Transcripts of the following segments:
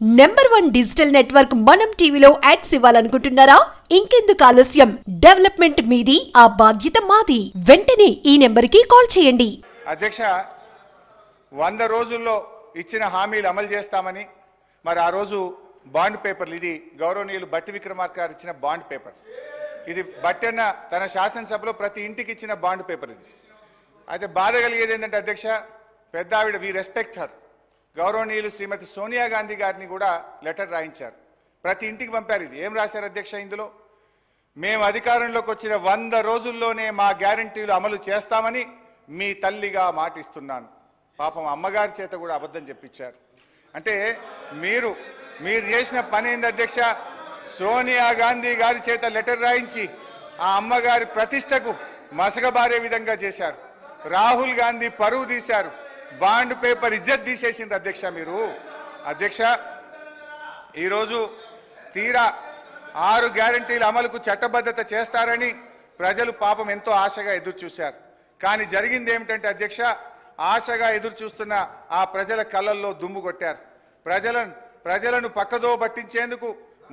Number 1 digital network మనం టీవీలో ads ఇవ్వాలనుకుంటున్నారా? ఇంకెందుకు ఆలస్యం? డెవలప్మెంట్ మీది, ఆ బాధ్యత మాది. వెంటనే ఈ నెంబర్కి కాల్ చేయండి. అధ్యక్ష, 100 రోజుల్లో ఇచ్చిన హామీలు అమలు చేస్తామని మరి ఆ రోజు బాండ్ పేపర్లు, ఇది గౌరవనీయులు బట్టి విక్రమార్క గారు ఇచ్చిన బాండ్ పేపర్. ఇది బట్టన్న తన శాసనసభలో ప్రతి ఇంటికి ఇచ్చిన బాండ్ పేపర్. ఇది అయితే బాధ కలిగేది ఏంటంటే అధ్యక్ష, పెద్ద ఆవిడ, వి రెస్పెక్ట్ హర్, గౌరవనీయులు శ్రీమతి సోనియా గాంధీ గారిని కూడా లెటర్ రాయించారు, ప్రతి ఇంటికి పంపారు. ఇది ఏం రాశారు అధ్యక్ష? ఇందులో మేము అధికారంలోకి వచ్చిన 100 రోజుల్లోనే మా గ్యారంటీలు అమలు చేస్తామని మీ తల్లిగా మాటిస్తున్నాను. పాపం అమ్మగారి చేత కూడా అబద్ధం చెప్పించారు. అంటే మీరు చేసిన పని ఏంది అధ్యక్ష? సోనియా గాంధీ గారి చేత లెటర్ రాయించి ఆ అమ్మగారి ప్రతిష్టకు మసకబారే విధంగా చేశారు. రాహుల్ గాంధీ పరువు తీశారు, బాండ్ పేపర్ ఇజ్జత్ తీసేసింది అధ్యక్ష మీరు. అధ్యక్ష, ఈరోజు తీరా 6 గ్యారంటీల అమలుకు చట్టబద్ధత చేస్తారని ప్రజలు పాపం ఎంతో ఆశగా ఎదురు చూశారు. కానీ జరిగింది ఏమిటంటే అధ్యక్ష, ఆశగా ఎదురు చూస్తున్న ఆ ప్రజల కళ్ళల్లో దుమ్ము కొట్టారు. ప్రజలను పక్కదో పట్టించేందుకు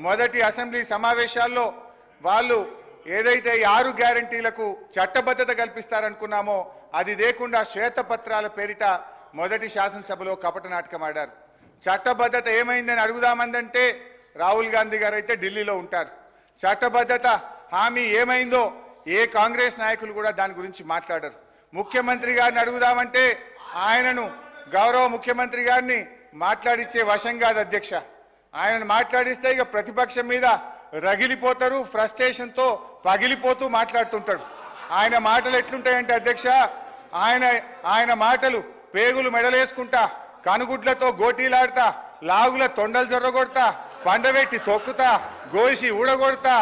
మొదటి అసెంబ్లీ సమావేశాల్లో వాళ్ళు ఏదైతే 6 గ్యారంటీలకు చట్టబద్ధత కల్పిస్తారనుకున్నామో అది లేకుండా శ్వేతపత్రాల పేరిట మొదటి శాసనసభలో కపట నాటకం ఆడారు. చట్టబద్ధత ఏమైందని అడుగుదామందంటే రాహుల్ గాంధీ గారు అయితే ఢిల్లీలో ఉంటారు. చట్టబద్ధత హామీ ఏమైందో ఏ కాంగ్రెస్ నాయకులు కూడా దాని గురించి మాట్లాడరు. ముఖ్యమంత్రి గారిని అడుగుదామంటే ఆయనను, గౌరవ ముఖ్యమంత్రి గారిని మాట్లాడిచ్చే వశం కాదు అధ్యక్ష. ఆయనను మాట్లాడిస్తే ఇక ప్రతిపక్షం మీద రగిలిపోతారు, ఫ్రస్ట్రేషన్తో పగిలిపోతూ మాట్లాడుతుంటాడు. ఆయన మాటలు ఎట్లుంటాయంటే అధ్యక్ష, ఆయన మాటలు పేగులు మెడలేసుకుంటా, కనుగుడ్లతో గోటీలాడుతా, లాగుల తొండలు జొర్రగొడతా, పండబెట్టి తొక్కుతా, గోసి ఊడగొడతా,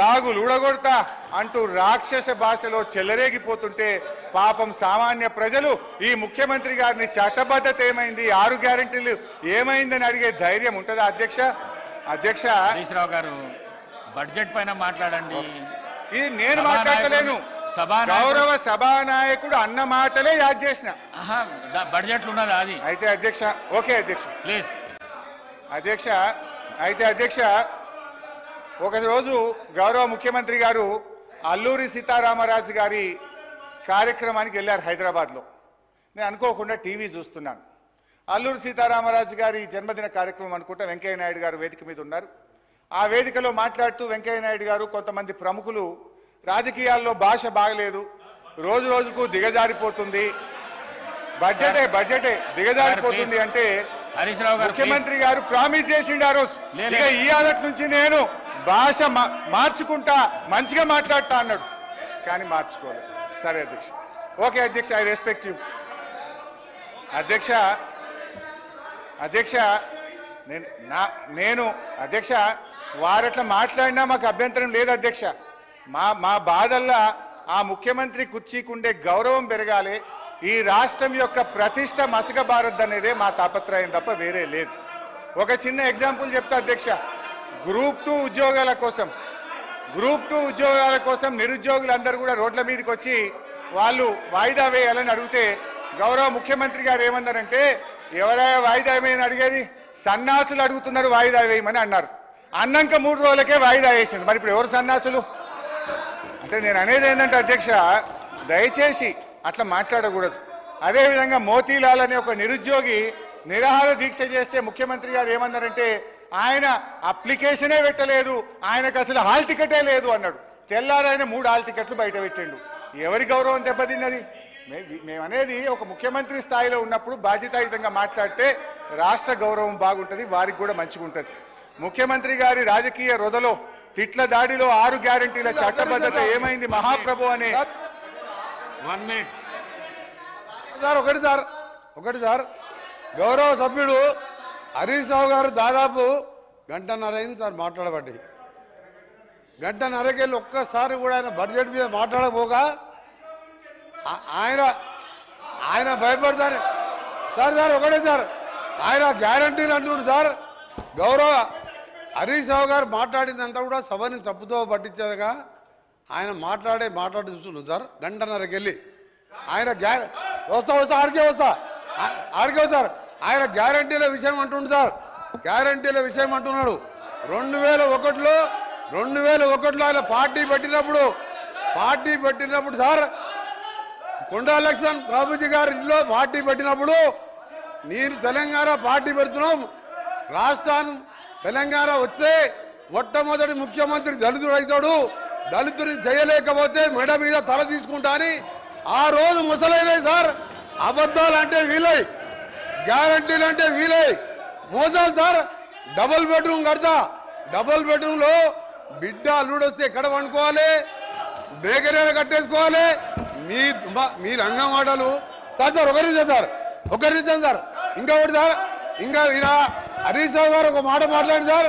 లాగులు ఊడగొడతా అంటూ రాక్షస భాషలో చెలరేగిపోతుంటే పాపం సామాన్య ప్రజలు ఈ ముఖ్యమంత్రి గారిని చట్టబద్ధత ఏమైంది, 6 గ్యారెంటీలు ఏమైందని అడిగే ధైర్యం ఉంటుందా అధ్యక్ష? అధ్యక్ష, హరీశ్రావు గారు బడ్జెట్ పైన మాట్లాడండి. ఇది నేను మాట్లాడలేను, గౌరవ సభానాయకుడు అన్న మాటలే యాద్ చేసిన. బడ్జెట్ ఉన్నదా అది? అయితే అధ్యక్ష, ఓకే అధ్యక్ష, ప్లీజ్ అధ్యక్ష. అయితే అధ్యక్ష, ఒకరోజు గౌరవ ముఖ్యమంత్రి గారు అల్లూరి సీతారామరాజు గారి కార్యక్రమానికి వెళ్ళారు హైదరాబాద్లో. నేను అనుకోకుండా టీవీ చూస్తున్నాను. అల్లూరి సీతారామరాజు గారి జన్మదిన కార్యక్రమం అనుకుంటా వెంకయ్య నాయుడు గారు వేదిక మీద ఉన్నారు. ఆ వేదికలో మాట్లాడుతూ వెంకయ్య నాయుడు గారు, కొంతమంది ప్రముఖులు, రాజకీయాల్లో భాష బాగలేదు, రోజు రోజుకు దిగజారిపోతుంది, బడ్జెటే దిగజారిపోతుంది అంటే ముఖ్యమంత్రి గారు ప్రామిస్ చేసిండు ఆ రోజు, ఇక ఈ ఆలటి నుంచి నేను భాష మార్చుకుంటా, మంచిగా మాట్లాడతా అన్నాడు. కానీ మార్చుకోలేదు. సరే అధ్యక్ష, ఓకే అధ్యక్ష, ఐ రెస్పెక్ట్ యూ అధ్యక్ష. అధ్యక్ష, నేను అధ్యక్ష, వారట్లా మాట్లాడినా మాకు అభ్యంతరం లేదు అధ్యక్ష. మా బాధల్లా ఆ ముఖ్యమంత్రి కుర్చీకుండే గౌరవం పెరగాలి, ఈ రాష్ట్రం యొక్క ప్రతిష్ట మసకబారద్దనేదే మా తాపత్రయం తప్ప వేరే లేదు. ఒక చిన్న ఎగ్జాంపుల్ చెప్తా అధ్యక్ష. గ్రూప్ 2 ఉద్యోగాల కోసం నిరుద్యోగులందరూ కూడా రోడ్ల మీదకి వచ్చి వాళ్ళు వాయిదా వేయాలని అడిగితే గౌరవ ముఖ్యమంత్రి గారు ఏమన్నారంటే, ఎవరైనా వాయిదా వేయమని అడిగేది, సన్నాసులు అడుగుతున్నారు వాయిదా వేయమని అన్నారు. అన్నాక 3 రోజులకే వాయిదా వేసింది. మరి ఇప్పుడు ఎవరు సన్నాసులు అంటే? నేను అనేది ఏంటంటే అధ్యక్ష, దయచేసి అట్లా మాట్లాడకూడదు. అదేవిధంగా మోతీలాల్ అనే ఒక నిరుద్యోగి నిరాహార దీక్ష చేస్తే ముఖ్యమంత్రి గారు ఏమన్నారంటే, ఆయన అప్లికేషనే పెట్టలేదు, ఆయనకు అసలు హాల్ టికెటే లేదు అన్నాడు. తెల్లారైన 3 హాల్ టికెట్లు బయట పెట్టిండు. ఎవరి గౌరవం దెబ్బతిన్నది? మేమనేది ఒక ముఖ్యమంత్రి స్థాయిలో ఉన్నప్పుడు బాధ్యతాయుతంగా మాట్లాడితే రాష్ట్ర గౌరవం బాగుంటుంది, వారికి కూడా మంచిగా ఉంటుంది. ముఖ్యమంత్రి గారి రాజకీయ రొదలో, తిట్ల దాడిలో 6 గ్యారంటీల చట్టబద్ధత ఏమైంది మహాప్రభు అనే. 1 మినిట్ ఒకటి సార్, గౌరవ సభ్యుడు హరీష్ రావు గారు దాదాపు 1.5 గంట అయింది సార్ మాట్లాడబట్టి. 1.5 గంటకెళ్ళి ఒక్కసారి కూడా ఆయన బడ్జెట్ మీద మాట్లాడబోగా ఆయన భయపడతారు సార్. ఒకటే సార్, ఆయన గ్యారంటీలు అంటున్నాడు సార్. గౌరవ హరీష్ రావు గారు మాట్లాడిందంతా కూడా సభని తప్పుతో పట్టించేదిగా ఆయన మాట్లాడి చూస్తున్నాడు సార్. 1.5 గంటకెళ్ళి ఆయన వస్తా ఆడికే వస్తా సార్. ఆయన గ్యారంటీల విషయం అంటుండు సార్. గ్యారంటీల విషయం అంటున్నాడు. 2001లో ఆయన పార్టీ పెట్టినప్పుడు సార్ కొండా లక్ష్మణ్ బాబుజీ గారి ఇంట్లో పార్టీ పెట్టినప్పుడు నేను తెలంగాణ పార్టీ పెడుతున్నాం, రాష్ట్రాన్ని తెలంగాణ వచ్చే మొట్టమొదటి ముఖ్యమంత్రి దళితుడు అవుతాడు, దళితుడిని చేయలేకపోతే మెడ మీద తల తీసుకుంటా అని ఆ రోజు ముసలైనవి సార్. అబద్ధాలు అంటే వీలై, గ్యారంటీలు అంటే వీలై, మోసాలు సార్. డబుల్ బెడ్రూమ్ కడతా, డబుల్ బెడ్రూమ్లో బిడ్డ అల్లుడు వస్తే ఎక్కడ వండుకోవాలి, బేకరీలో కట్టేసుకోవాలి. మీ రంగం మాటలు సార్. ఒక నిమిషం సార్. ఇంకా ఒకటి సార్, ఇంకా ఈయన హరీష్ రావు గారు ఒక మాట మాట్లాడింది సార్.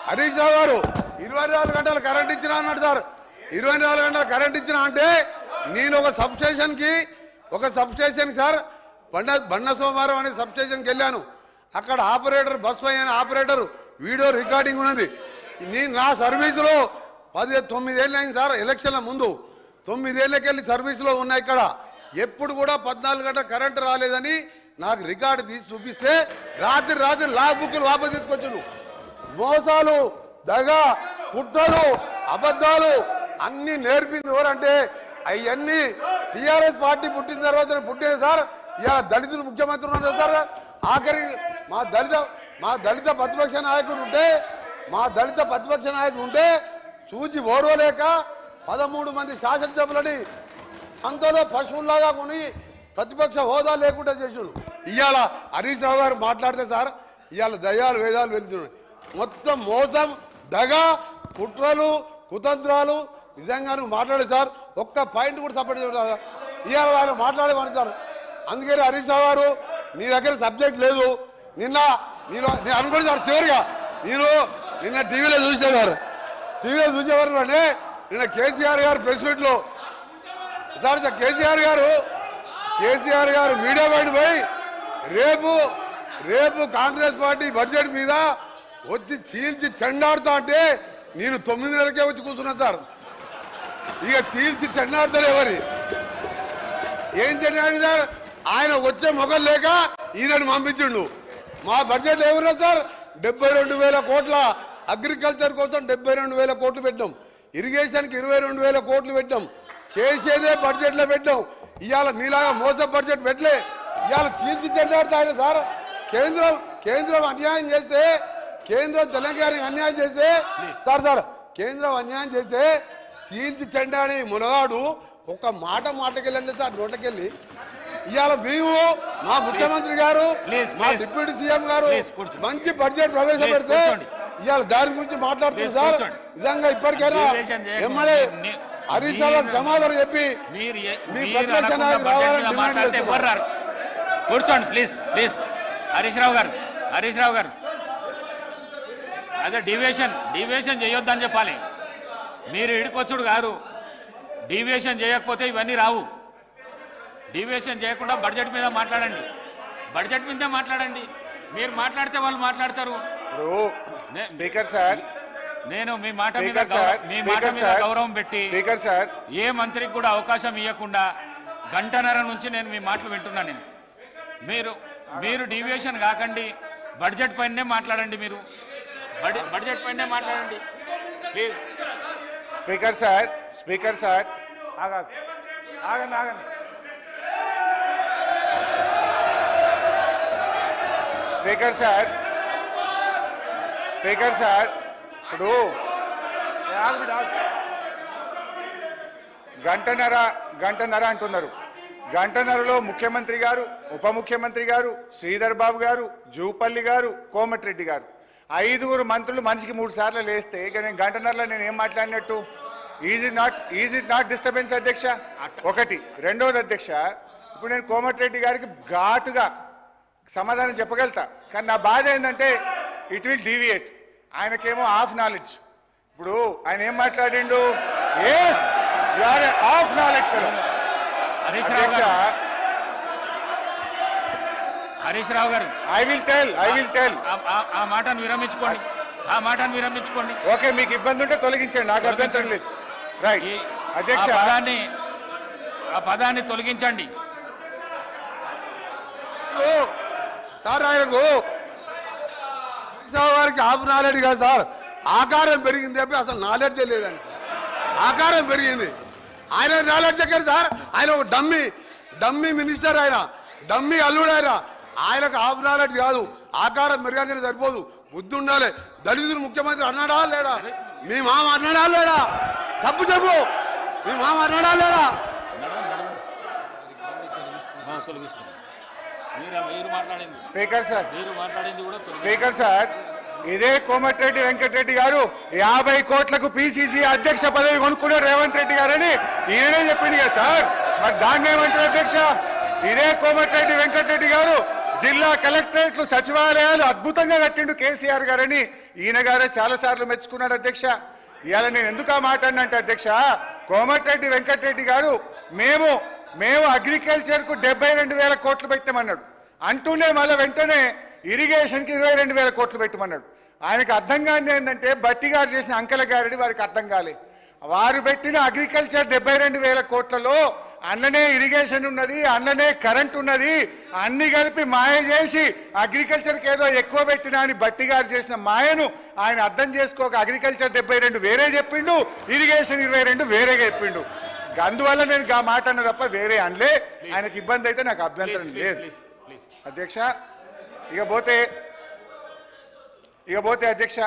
హరీష్ రావు గారు 24 గంటలు కరెంట్ ఇచ్చినా అన్నాడు సార్. 24 గంటలు కరెంట్ ఇచ్చినా అంటే నేను ఒక సబ్స్టేషన్ సార్ బండ సోమవారం అనే సబ్స్టేషన్కి వెళ్ళాను. అక్కడ ఆపరేటర్ బస్ అయిన ఆపరేటర్ వీడియో రికార్డింగ్ ఉన్నది. నేను నా సర్వీసులో 9 ఏళ్ళు అయింది సార్. ఎలక్షన్ల ముందు 9 ఏళ్ళకెళ్ళి సర్వీసులో ఉన్నాయి. ఇక్కడ ఎప్పుడు కూడా 14 గంటల కరెంటు రాలేదని నాకు రికార్డు తీసి చూపిస్తే రాత్రి లాగ్ బుక్లు వాపసు తీసుకొచ్చాను. మోసాలు, దగా, కుట్రలు, అబద్ధాలు అన్ని నేర్పింది ఎవరంటే అవన్నీ టీఆర్ఎస్ పార్టీ పుట్టిన తర్వాత పుట్టింది సార్. ఇలా దళితులు ముఖ్యమంత్రి ఉన్నారు సార్. ఆఖరి మా దళిత ప్రతిపక్ష నాయకుడు ఉంటే చూసి ఓడవలేక 13 మంది శాసనసభ్యులని సంతలో పశువుల్లాగా కొని ప్రతిపక్ష హోదా లేకుండా చేసాడు. ఇవాళ హరీష్ రావు గారు మాట్లాడితే సార్ ఇవాళ దయ్యాలు వేదాలు వెళ్తున్నాయి. మొత్తం మోసం, దగా, కుట్రలు, కుతంత్రాలు. నిజంగా నువ్వు మాట్లాడే సార్ ఒక్క పాయింట్ కూడా సపోర్ట్ చేయడం ఇవాళ వాళ్ళు మాట్లాడేవారు సార్. అందుకని హరీష్ రావు గారు నీ దగ్గర సబ్జెక్ట్ లేదు. నేను అనుకోండి సార్. చివరిగా నిన్న టీవీలో చూసేవారు అంటే నిన్న కేసీఆర్ గారు ప్రెస్ మీట్లో సార్ కేసీఆర్ గారు మీడియా బయట పోయి రేపు కాంగ్రెస్ పార్టీ బడ్జెట్ మీద వచ్చి చీల్చి చెండాడుతా అంటే నేను 9 నెలలకే వచ్చి కూర్చున్నా సార్. ఇక చీల్చి చెండాడతలేవని ఏం చెండాడు సార్. ఆయన వచ్చే మొగలు లేక ఈయనను పంపించిండు. మా బడ్జెట్ ఏమన్నా సార్ 72,000 కోట్ల, అగ్రికల్చర్ కోసం 72,000 కోట్లు పెట్టాం, ఇరిగేషన్కి 22,000 కోట్లు పెట్టాం, చేసేదే బడ్జెట్లో పెట్టాం. ఇవాళ మీలాగా మోస బడ్జెట్ పెట్టలే. ఇవాళ చీల్చి చెండాడుతాయన సార్. కేంద్రం అన్యాయం చేస్తే, కేంద్రం తెలంగాణకి అన్యాయం చేస్తే సార్ కేంద్రం అన్యాయం చేస్తే చీల్చి చెండాడి మునగాడు ఒక్క మాటకెళ్ళండి సార్ నోట్లకెళ్ళి. ఇవాళ మేము మా ముఖ్యమంత్రి గారు, మా డిప్యూటీ సీఎం గారు మంచి బడ్జెట్ ప్రవేశపెడితే ఇవాళ దాని గురించి మాట్లాడుతున్నారు సార్. నిజంగా ఇప్పటికైనా ఎమ్మెల్యే హరీష్ రావు సమాధానం చెప్పి మీ ప్రతిపక్ష నాయకులు రావాలని డిమాండ్ చేస్తున్నారు. కూర్చోండి ప్లీజ్. హరీష్ రావు గారు అదే డీవియేషన్ చేయొద్దని చెప్పాలి. మీరు ఇడికొచ్చుడు గారు. డీవియేషన్ చేయకపోతే ఇవన్నీ రావు. డీవియేషన్ చేయకుండా బడ్జెట్ మీద మాట్లాడండి. మీరు మాట్లాడితే వాళ్ళు మాట్లాడతారు. స్పీకర్ సార్, నేను మీ మాట మీద గౌరవం పెట్టి ఏ మంత్రికి కూడా అవకాశం ఇవ్వకుండా 1.5 గంట నుంచి నేను మీ మాటలు వింటున్నాను. మీరు డీవియేషన్ కాకండి, బడ్జెట్ పైనే మాట్లాడండి. మీరు బడ్జెట్ పైనే మాట్లాడండి ప్లీజ్. స్పీకర్ సార్ ఆగండి. స్పీకర్ సార్ ఇప్పుడు గంటన్నర అంటున్నారు. గంటన్నరలో ముఖ్యమంత్రి గారు, ఉప ముఖ్యమంత్రి గారు, శ్రీధర్ బాబు గారు, జూపల్లి గారు, కోమటిరెడ్డి గారు 5 మంత్రులు మనిషికి 3 సార్లు లేస్తే ఇక నేను గంటన్నరలో నేను ఏం మాట్లాడినట్టు? ఈజ్ ఇట్ నాట్ డిస్టర్బెన్స్ అధ్యక్ష? ఒకటి. రెండవది అధ్యక్ష, ఇప్పుడు నేను కోమటిరెడ్డి గారికి ఘాటుగా సమాధానం చెప్పగలుగుతా, కానీ నా బాధ ఏంటంటే ఇట్ విల్ డీవియేట్. ఆయనకేమో హాఫ్ నాలెడ్జ్. ఇప్పుడు ఆయన ఏం మాట్లాడిండు? Half knowledge fellow. Harish Rao garu I will tell ఆ మాటను విరమించుకోండి. ఓకే, మీకు ఇబ్బంది ఉంటే తొలగించండి, నాకు అభ్యంతరం లేదు. రైట్ అధ్యక్ష, ఆ పదాన్ని తొలగించండి. సార్ ఆయనకు రావు గారికి హాఫ్ నాలెడ్జ్ కాదు సార్, ఆకారం పెరిగింది తప్పి అసలు నాలెడ్జ్ లేదని. ఆకారం పెరిగింది. ఆయన నాలెడ్జ్ ఎక్కడ సార్? ఆయన ఒక డమ్మీ మినిస్టర్, ఆయన డమ్మీ అల్లుడు. ఆయనకు హాఫ్ నాలెడ్జ్ కాదు, ఆకారం పెరగానే సరిపోదు, బుద్ధి ఉండాలి. దళితులు ముఖ్యమంత్రి అన్నాడా లేడా? మీ మామ అన్నాడా లేడా? తప్పు చెప్పు, మీ మామ అన్నాడా లేడా? స్పీకర్ సార్, ఇదే కోమటిరెడ్డి వెంకటరెడ్డి గారు 50 కోట్లకు పిసిసి అధ్యక్ష పదవి కొనుక్కున్నారు రేవంత్ రెడ్డి గారని ఈయనే చెప్పింది కదా సార్. మరి దాన్ని ఏమంటారు అధ్యక్ష? ఇదే కోమటిరెడ్డి వెంకటరెడ్డి గారు జిల్లా కలెక్టరేట్లు సచివాలయాలు అద్భుతంగా కట్టిండు కేసీఆర్ గారని ఈయన గారే చాలా సార్లు మెచ్చుకున్నాడు అధ్యక్ష. ఇవాళ నేను ఎందుకు ఆ మాట అన్నంటే అధ్యక్ష, కోమటిరెడ్డి వెంకటరెడ్డి గారు మేము అగ్రికల్చర్ కు 72,000 కోట్లు పెట్టామన్నాడు. అంటూనే మళ్ళీ వెంటనే ఇరిగేషన్ కి 22,000 కోట్లు పెట్టమన్నాడు. ఆయనకు అర్థం కాని ఏంటంటే బట్టి గారు చేసిన అంకెల గారడి వారికి అర్థం కాలే. వారు పెట్టిన అగ్రికల్చర్ 72,000 కోట్లలో అన్ననే ఇరిగేషన్ ఉన్నది, అన్ననే కరెంట్ ఉన్నది, అన్ని కలిపి మాయ చేసి అగ్రికల్చర్కి ఏదో ఎక్కువ పెట్టినా అని బట్టి గారు చేసిన మాయను ఆయన అర్థం చేసుకోక అగ్రికల్చర్ 72 వేరే చెప్పిండు, ఇరిగేషన్ 22 వేరేగా చెప్పిండు. అందువల్ల నేను ఆ మాట అన్న తప్ప వేరే అనలే. ఆయనకి ఇబ్బంది అయితే నాకు అభ్యంతరం లేదు అధ్యక్ష. ఇకపోతే అధ్యక్ష,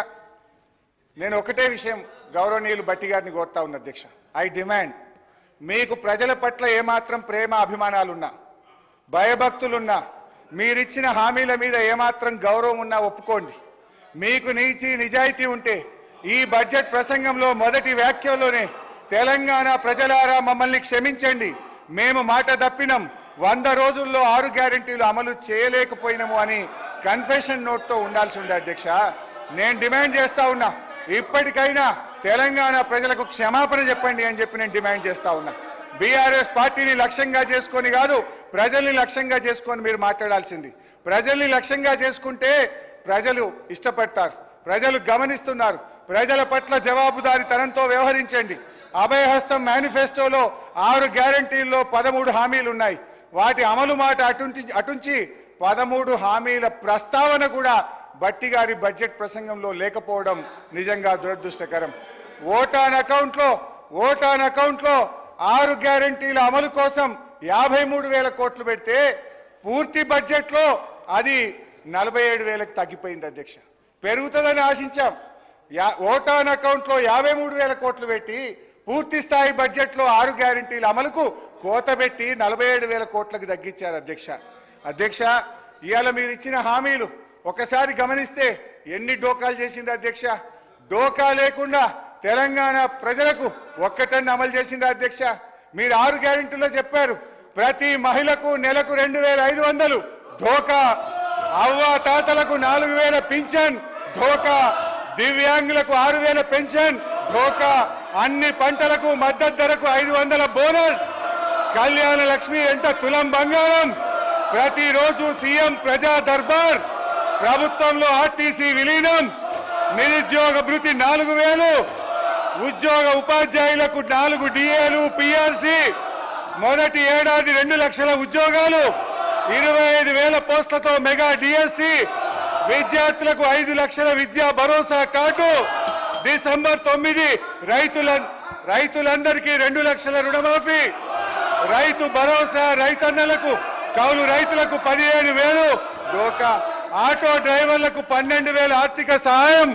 నేను ఒకటే విషయం గౌరవనీయులు బట్టి గారిని కోరుతా ఉన్నా అధ్యక్ష. ఐ డిమాండ్, మీకు ప్రజల పట్ల ఏమాత్రం ప్రేమ అభిమానాలున్నా, భయభక్తులున్నా, మీరిచ్చిన హామీల మీద ఏమాత్రం గౌరవం ఉన్నా ఒప్పుకోండి. మీకు నీతి నిజాయితీ ఉంటే ఈ బడ్జెట్ ప్రసంగంలో మొదటి వ్యాఖ్యలోనే తెలంగాణ ప్రజలారా మమ్మల్ని క్షమించండి, మేము మాట తప్పినాం, 100 రోజుల్లో 6 గ్యారెంటీలు అమలు చేయలేకపోయినాము అని కన్ఫెషన్ నోట్తో ఉండాల్సి ఉండే అధ్యక్ష. నేను డిమాండ్ చేస్తా ఉన్నా, ఇప్పటికైనా తెలంగాణ ప్రజలకు క్షమాపణ చెప్పండి అని చెప్పి నేను డిమాండ్ చేస్తా ఉన్నా. బీఆర్ఎస్ పార్టీని లక్ష్యంగా చేసుకొని కాదు, ప్రజల్ని లక్ష్యంగా చేసుకొని మీరు మాట్లాడాల్సింది. ప్రజల్ని లక్ష్యంగా చేసుకుంటే ప్రజలు ఇష్టపడతారు, ప్రజలు గమనిస్తున్నారు. ప్రజల పట్ల జవాబుదారీతనంతో వ్యవహరించండి. అభయహస్తం మేనిఫెస్టోలో 6 గ్యారెంటీల్లో 13 హామీలు ఉన్నాయి. వాటి అమలు మాట అటుంచి 13 హామీల ప్రస్తావన కూడా బట్టి గారి బడ్జెట్ ప్రసంగంలో లేకపోవడం నిజంగా దురదృష్టకరం. ఓటాన్ అకౌంట్లో 6 గ్యారెంటీల అమలు కోసం 53,000 కోట్లు పెడితే పూర్తి బడ్జెట్లో అది 47,000కు తగ్గిపోయింది అధ్యక్ష. పెరుగుతుందని ఆశించాం. ఓటాన్ అకౌంట్లో 53,000 కోట్లు పెట్టి పూర్తి స్థాయి బడ్జెట్లో 6 గ్యారెంటీల అమలుకు కోత పెట్టి 47,000 కోట్లకు తగ్గించారు అధ్యక్ష. ఇవాళ మీరు ఇచ్చిన హామీలు ఒకసారి గమనిస్తే ఎన్ని డోకాలు చేసింది అధ్యక్ష. డోకా లేకుండా తెలంగాణ ప్రజలకు ఒక్కటన్ను అమలు చేసింది అధ్యక్ష. మీరు 6 గ్యారెంటీలో చెప్పారు, ప్రతి మహిళకు నెలకు 2,500 ఢోకా, అవ్వ తాతలకు 4,000 పింఛన్ ఢోకా, దివ్యాంగులకు 6,000 పెన్షన్ ఢోకా, అన్ని పంటలకు మద్దతు ధరకు 500 బోనస్, కళ్యాణ లక్ష్మి వెంట తులం బంగారం, ప్రతిరోజు సీఎం ప్రజా దర్బార్, ప్రభుత్వంలో ఆర్టీసీ విలీనం, నిరుద్యోగ భృతి 4,000, ఉద్యోగ ఉపాధ్యాయులకు 4 డిఏలు పిఆర్సీ, మొదటి ఏడాది 2 లక్షల ఉద్యోగాలు, 25,000 పోస్టులతో మెగా డిఎస్సి, విద్యార్థులకు 5 లక్షల విద్యా భరోసా కార్డు, డిసెంబర్ 9 రైతులందరికీ 2 లక్షల రుణమాఫీ, రైతు భరోసా రైతన్నలకు, కౌలు రైతులకు 15,000 డోకా, ఆటో డ్రైవర్లకు 12,000 ఆర్థిక సహాయం.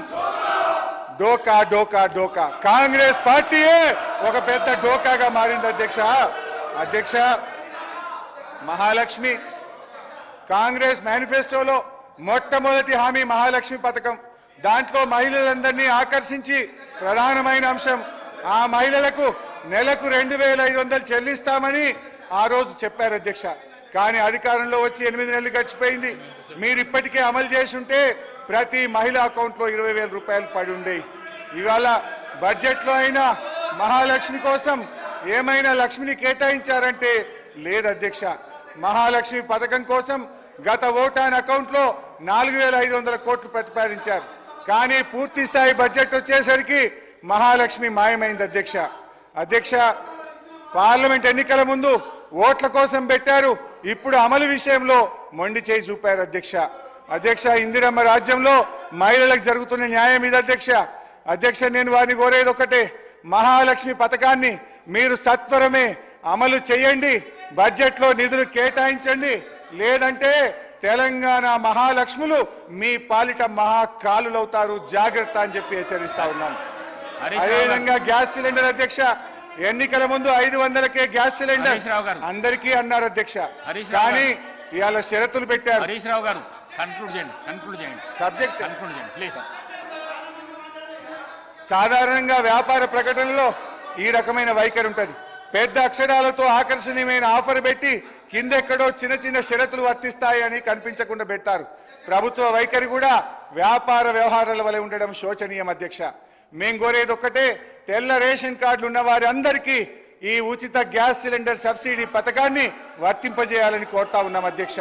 డోకా డోకా డోకా కాంగ్రెస్ పార్టీయే ఒక పెద్ద డోకాగా మారింది అధ్యక్ష. మహాలక్ష్మి కాంగ్రెస్ మేనిఫెస్టోలో మొట్టమొదటి హామీ మహాలక్ష్మి పథకం. దాంట్లో మహిళలందరినీ ఆకర్షించి ప్రధానమైన అంశం, ఆ మహిళలకు నెలకు 2,500 చెల్లిస్తామని ఆ రోజు చెప్పారు అధ్యక్ష. కానీ అధికారంలో వచ్చి 8 నెలలు గడిచిపోయింది. మీరు ఇప్పటికే అమలు చేసి ఉంటే ప్రతి మహిళ అకౌంట్లో 20,000 రూపాయలు పడి ఉండేవి. ఇవాళ బడ్జెట్లో అయినా మహాలక్ష్మి కోసం ఏమైనా లక్ష్మిని కేటాయించారంటే లేదు అధ్యక్ష. మహాలక్ష్మి పథకం కోసం గత ఓటాన్ అకౌంట్లో 4,500 కోట్లు ప్రతిపాదించారు. కానీ పూర్తి స్థాయి బడ్జెట్ వచ్చేసరికి మహాలక్ష్మి మాయమైంది అధ్యక్ష. పార్లమెంట్ ఎన్నికల ముందు ఓట్ల కోసం పెట్టారు, ఇప్పుడు అమలు విషయంలో మొండి చేయి చూపారు అధ్యక్ష ఇందిరమ్మ రాజ్యంలో మహిళలకు జరుగుతున్న న్యాయం ఇది అధ్యక్ష నేను వారిని కోరేది ఒకటే, మహాలక్ష్మి పథకాన్ని మీరు సత్వరమే అమలు చేయండి, బడ్జెట్లో నిధులు కేటాయించండి, లేదంటే తెలంగాణ మహాలక్ష్ములు మీ పాలిట మహాకాలులవుతారు, జాగ్రత్త అని చెప్పి హెచ్చరిస్తా ఉన్నాను. అదేవిధంగా గ్యాస్ సిలిండర్ అధ్యక్ష, ఎన్నికల ముందు 500కే గ్యాస్ సిలిండర్ అందరికీ అన్నారు అధ్యక్ష, కానీ ఇవాళ షరతులు పెట్టారు. హరీష్ రావు గారు కన్క్లూడ్ చేయండి సబ్జెక్ట్ కన్క్లూడ్ చేయండి ప్లీజ్. సాధారణంగా వ్యాపార ప్రకటనలో ఈ రకమైన వైఖరి ఉంటుంది. పెద్ద అక్షరాలతో ఆకర్షణీయమైన ఆఫర్ పెట్టి కిందెక్కడో చిన్న చిన్న షరతులు వర్తిస్తాయని కనిపించకుండా పెట్టారు. ప్రభుత్వ వైఖరి కూడా వ్యాపార వ్యవహారాల వలె ఉండడం శోచనీయం అధ్యక్ష. మేం కోరేది ఒక్కటే, తెల్ల రేషన్ కార్డులు ఉన్న వారందరికీ ఈ ఉచిత గ్యాస్ సిలిండర్ సబ్సిడీ పథకాన్ని వర్తింపజేయాలని కోరుతా ఉన్నాం అధ్యక్ష.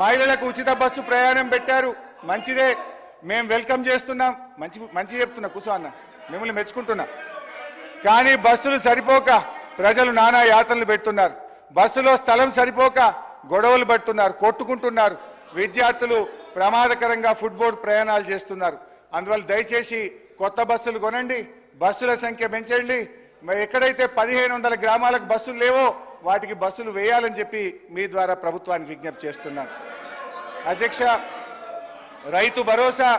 మహిళలకు ఉచిత బస్సు ప్రయాణం పెట్టారు, మంచిదే, మేము వెల్కమ్ చేస్తున్నాం, మంచి చెప్తున్నా, కూసో అన్న, మిమ్మల్ని మెచ్చుకుంటున్నా. కానీ బస్సులు సరిపోక ప్రజలు నానా యాతనలు పెడుతున్నారు. బస్సులో స్థలం సరిపోక గొడవలు పడుతున్నారు, కొట్టుకుంటున్నారు. విద్యార్థులు ప్రమాదకరంగా ఫుట్బోర్డ్ ప్రయాణాలు చేస్తున్నారు. అందువల్ల దయచేసి కొత్త బస్సులు కొనండి, బస్సుల సంఖ్య పెంచండి. ఎక్కడైతే 1500 గ్రామాలకు బస్సులు లేవో వాటికి బస్సులు వేయాలని చెప్పి మీ ద్వారా ప్రభుత్వానికి విజ్ఞప్తి చేస్తున్నాను అధ్యక్ష. రైతు భరోసా,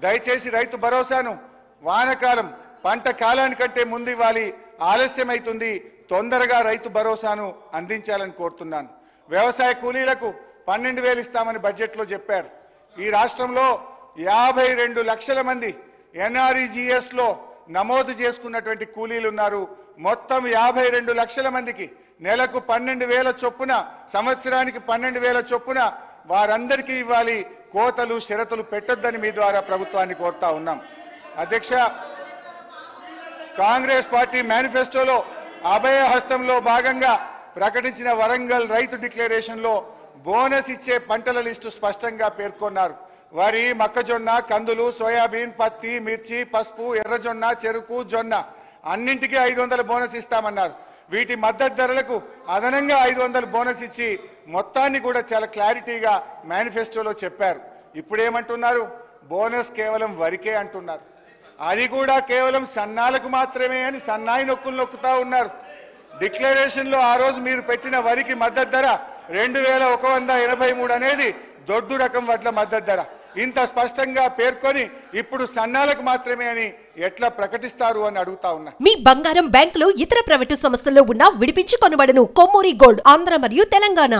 దయచేసి రైతు భరోసాను వానకాలం పంట కాలానికంటే ముందు ఇవ్వాలి, ఆలస్యమైతుంది, తొందరగా రైతు భరోసాను అందించాలని కోరుతున్నాను. వ్యవసాయ కూలీలకు 12,000 ఇస్తామని బడ్జెట్లో చెప్పారు. ఈ రాష్ట్రంలో 52 లక్షల మంది ఎన్ఆర్ఈజీఎస్లో నమోదు చేసుకున్నటువంటి కూలీలు ఉన్నారు. మొత్తం 52 లక్షల మందికి నెలకు 12,000 చొప్పున, సంవత్సరానికి 12,000 చొప్పున వారందరికీ ఇవ్వాలి. కోతలు షరతులు పెట్టొద్దని మీ ద్వారా ప్రభుత్వాన్ని కోరుతా ఉన్నాం అధ్యక్ష. కాంగ్రెస్ పార్టీ మేనిఫెస్టోలో అభయ హస్తంలో భాగంగా ప్రకటించిన వరంగల్ రైతు డిక్లరేషన్లో బోనస్ ఇచ్చే పంటల లిస్టు స్పష్టంగా పేర్కొన్నారు. వరి, మొక్కజొన్న, కందులు, సోయాబీన్, పత్తి, మిర్చి, పసుపు, ఎర్రజొన్న, చెరుకు, జొన్న అన్నింటికీ 500 బోనస్ ఇస్తామన్నారు. వీటి మద్దతు ధరలకు అదనంగా 500 బోనస్ ఇచ్చి మొత్తాన్ని కూడా చాలా క్లారిటీగా మేనిఫెస్టోలో చెప్పారు. ఇప్పుడు ఏమంటున్నారు? బోనస్ కేవలం వరికే అంటున్నారు. అది కూడా కేవలం సన్నాలకు మాత్రమే అని సన్నాయి నొక్కులు నొక్కుతా ఉన్నారు. డిక్లరేషన్లో ఆ రోజు మీరు పెట్టిన వరికి మద్దతు ధర 2183 అనేది దొడ్డు రకం వడ్ల మద్దతు ధర. ఇంత స్పష్టంగా పేర్కొని ఇప్పుడు సన్నాలకు మాత్రమే అని ఎట్లా ప్రకటిస్తారు అని అడుగుతా ఉన్నా. మీ బంగారం బ్యాంకులో ఇతర ప్రైవేటు సంస్థల్లో ఉన్న విడిపించి కొనబడను. కొమ్మూరి గోల్డ్, ఆంధ్ర మరియు తెలంగాణ.